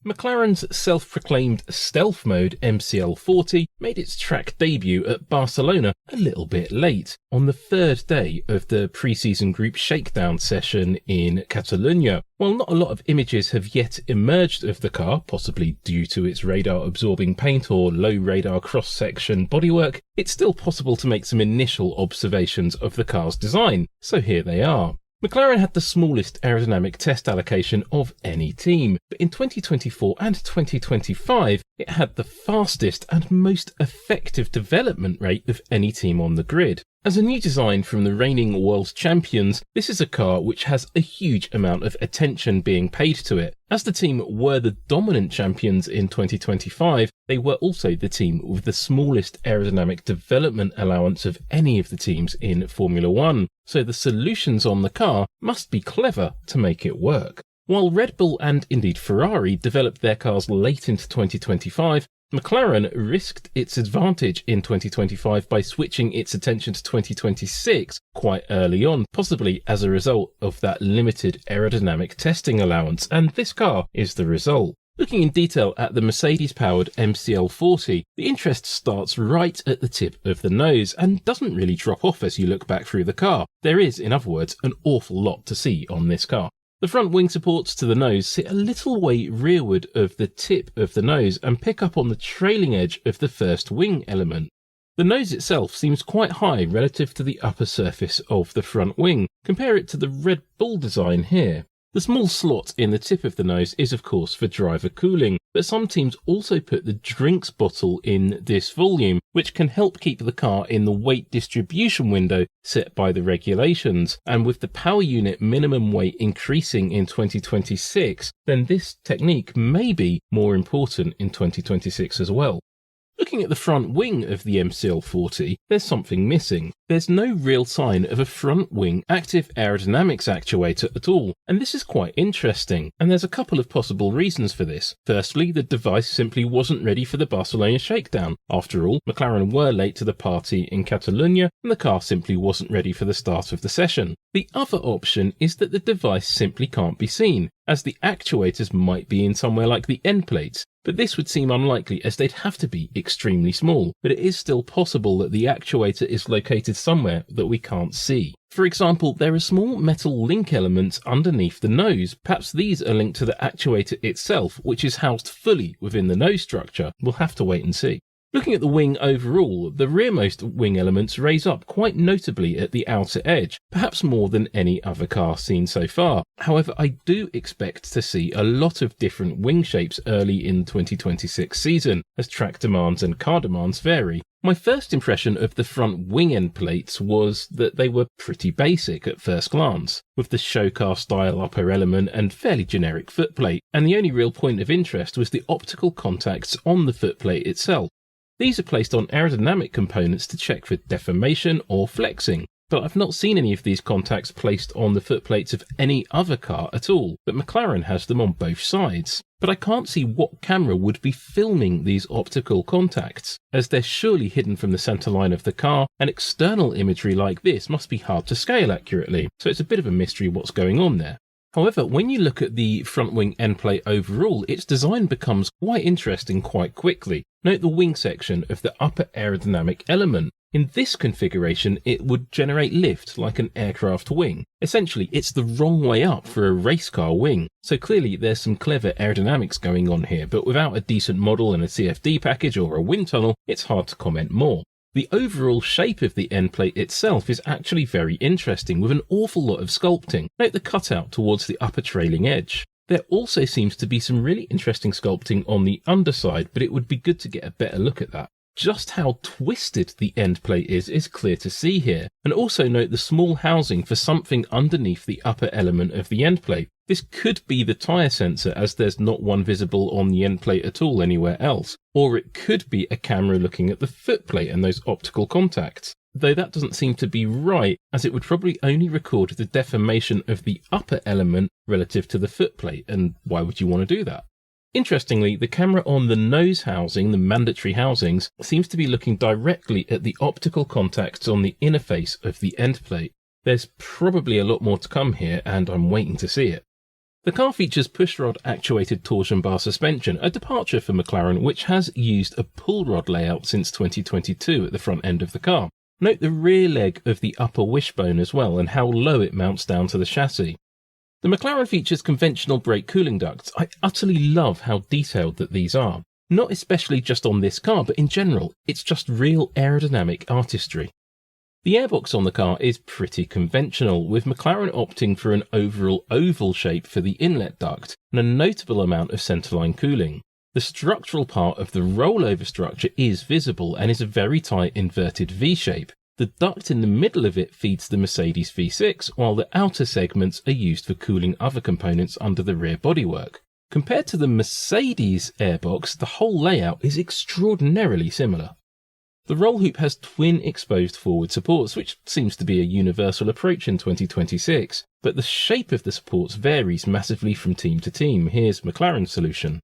McLaren's self-proclaimed stealth mode MCL40 made its track debut at Barcelona a little bit late, on the third day of the pre-season group shakedown session in Catalonia. While not a lot of images have yet emerged of the car, possibly due to its radar-absorbing paint or low radar cross-section bodywork, it's still possible to make some initial observations of the car's design, so here they are. McLaren had the smallest aerodynamic test allocation of any team, but in 2024 and 2025 it had the fastest and most effective development rate of any team on the grid. As a new design from the reigning world champions, this is a car which has a huge amount of attention being paid to it. As the team were the dominant champions in 2025, they were also the team with the smallest aerodynamic development allowance of any of the teams in Formula 1, so the solutions on the car must be clever to make it work. While Red Bull and indeed Ferrari developed their cars late into 2025, McLaren risked its advantage in 2025 by switching its attention to 2026 quite early on, possibly as a result of that limited aerodynamic testing allowance, and this car is the result. Looking in detail at the Mercedes-powered MCL40, the interest starts right at the tip of the nose and doesn't really drop off as you look back through the car. There is, in other words, an awful lot to see on this car. The front wing supports to the nose sit a little way rearward of the tip of the nose and pick up on the trailing edge of the first wing element. The nose itself seems quite high relative to the upper surface of the front wing. Compare it to the Red Bull design here. The small slot in the tip of the nose is of course for driver cooling, but some teams also put the drinks bottle in this volume, which can help keep the car in the weight distribution window set by the regulations. And with the power unit minimum weight increasing in 2026, then this technique may be more important in 2026 as well. Looking at the front wing of the MCL40, there's something missing. There's no real sign of a front wing active aerodynamics actuator at all, and this is quite interesting, and there's a couple of possible reasons for this. Firstly, the device simply wasn't ready for the Barcelona shakedown. After all, McLaren were late to the party in Catalonia, and the car simply wasn't ready for the start of the session. The other option is that the device simply can't be seen, as the actuators might be in somewhere like the end plates, but this would seem unlikely as they'd have to be extremely small, but it is still possible that the actuator is located somewhere that we can't see. For example, there are small metal link elements underneath the nose. Perhaps these are linked to the actuator itself, which is housed fully within the nose structure. We'll have to wait and see. Looking at the wing overall, the rearmost wing elements raise up quite notably at the outer edge, perhaps more than any other car seen so far. However, I do expect to see a lot of different wing shapes early in the 2026 season, as track demands and car demands vary. My first impression of the front wing end plates was that they were pretty basic at first glance, with the show car style upper element and fairly generic footplate, and the only real point of interest was the optical contacts on the footplate itself. These are placed on aerodynamic components to check for deformation or flexing, but I've not seen any of these contacts placed on the footplates of any other car at all, but McLaren has them on both sides. But I can't see what camera would be filming these optical contacts, as they're surely hidden from the centerline of the car, and external imagery like this must be hard to scale accurately, so it's a bit of a mystery what's going on there. However, when you look at the front wing end plate overall, its design becomes quite interesting quite quickly. Note the wing section of the upper aerodynamic element. In this configuration, it would generate lift like an aircraft wing. Essentially, it's the wrong way up for a race car wing. So clearly there's some clever aerodynamics going on here, but without a decent model and a CFD package or a wind tunnel, it's hard to comment more. The overall shape of the end plate itself is actually very interesting, with an awful lot of sculpting. Note the cutout towards the upper trailing edge. There also seems to be some really interesting sculpting on the underside, but it would be good to get a better look at that. Just how twisted the end plate is clear to see here, and also note the small housing for something underneath the upper element of the end plate. This could be the tyre sensor, as there's not one visible on the end plate at all anywhere else, or it could be a camera looking at the footplate and those optical contacts, though that doesn't seem to be right, as it would probably only record the deformation of the upper element relative to the footplate, and why would you want to do that? Interestingly, the camera on the nose housing, the mandatory housings, seems to be looking directly at the optical contacts on the inner face of the end plate. There's probably a lot more to come here, and I'm waiting to see it. The car features pushrod actuated torsion bar suspension, a departure for McLaren which has used a pull rod layout since 2022 at the front end of the car. Note the rear leg of the upper wishbone as well and how low it mounts down to the chassis. The McLaren features conventional brake cooling ducts. I utterly love how detailed that these are. Not especially just on this car, but in general, it's just real aerodynamic artistry. The airbox on the car is pretty conventional, with McLaren opting for an overall oval shape for the inlet duct and a notable amount of centerline cooling. The structural part of the rollover structure is visible and is a very tight inverted V shape. The duct in the middle of it feeds the Mercedes V6, while the outer segments are used for cooling other components under the rear bodywork. Compared to the Mercedes airbox, the whole layout is extraordinarily similar. The roll hoop has twin exposed forward supports, which seems to be a universal approach in 2026, but the shape of the supports varies massively from team to team. Here's McLaren's solution.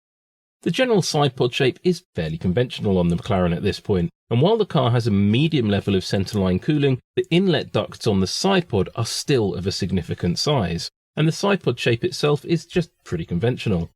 The general side pod shape is fairly conventional on the McLaren at this point, and while the car has a medium level of centerline cooling, the inlet ducts on the side pod are still of a significant size, and the side pod shape itself is just pretty conventional.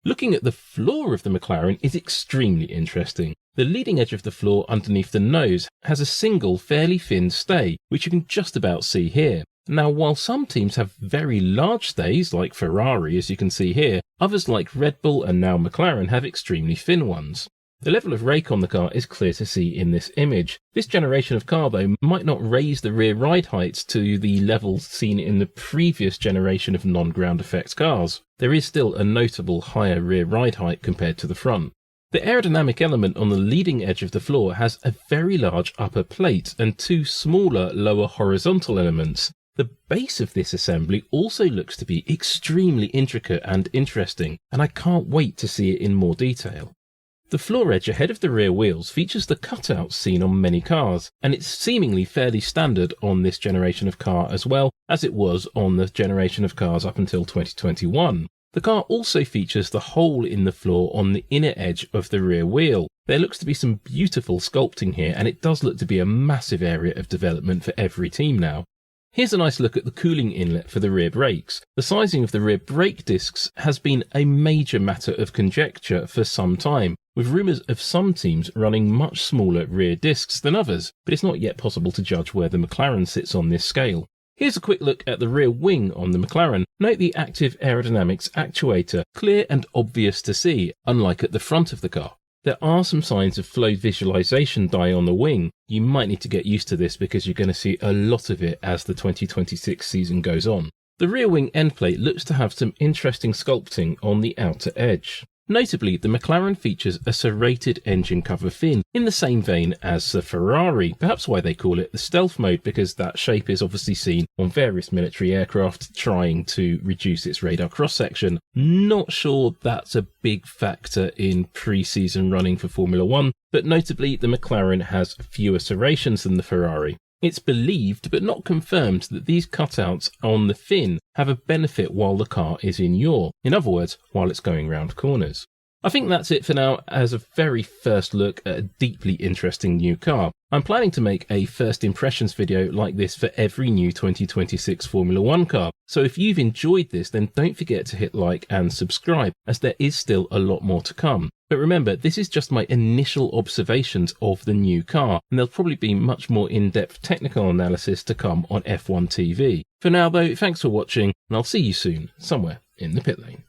Looking at the floor of the McLaren is extremely interesting. The leading edge of the floor underneath the nose has a single fairly thin stay, which you can just about see here. Now, while some teams have very large stays, like Ferrari as you can see here, others like Red Bull and now McLaren have extremely thin ones. The level of rake on the car is clear to see in this image. This generation of car though might not raise the rear ride heights to the levels seen in the previous generation of non-ground effect cars. There is still a notable higher rear ride height compared to the front. The aerodynamic element on the leading edge of the floor has a very large upper plate and two smaller lower horizontal elements. The base of this assembly also looks to be extremely intricate and interesting, and I can't wait to see it in more detail. The floor edge ahead of the rear wheels features the cutouts seen on many cars, and it's seemingly fairly standard on this generation of car as well as it was on the generation of cars up until 2021. The car also features the hole in the floor on the inner edge of the rear wheel. There looks to be some beautiful sculpting here, and it does look to be a massive area of development for every team now. Here's a nice look at the cooling inlet for the rear brakes. The sizing of the rear brake discs has been a major matter of conjecture for some time, with rumours of some teams running much smaller rear discs than others, but it's not yet possible to judge where the McLaren sits on this scale. Here's a quick look at the rear wing on the McLaren. Note the active aerodynamics actuator, clear and obvious to see, unlike at the front of the car. There are some signs of flow visualization dye on the wing. You might need to get used to this because you're going to see a lot of it as the 2026 season goes on. The rear wing end plate looks to have some interesting sculpting on the outer edge. Notably, the McLaren features a serrated engine cover fin in the same vein as the Ferrari, perhaps why they call it the stealth mode, because that shape is obviously seen on various military aircraft trying to reduce its radar cross-section. Not sure that's a big factor in pre-season running for Formula 1, but notably the McLaren has fewer serrations than the Ferrari. It's believed, but not confirmed, that these cutouts on the fin have a benefit while the car is in yaw. In other words, while it's going round corners. I think that's it for now as a very first look at a deeply interesting new car. I'm planning to make a first impressions video like this for every new 2026 Formula 1 car. So if you've enjoyed this, then don't forget to hit like and subscribe, as there is still a lot more to come. But remember, this is just my initial observations of the new car, and there'll probably be much more in-depth technical analysis to come on F1 TV. For now though, thanks for watching, and I'll see you soon, somewhere in the pit lane.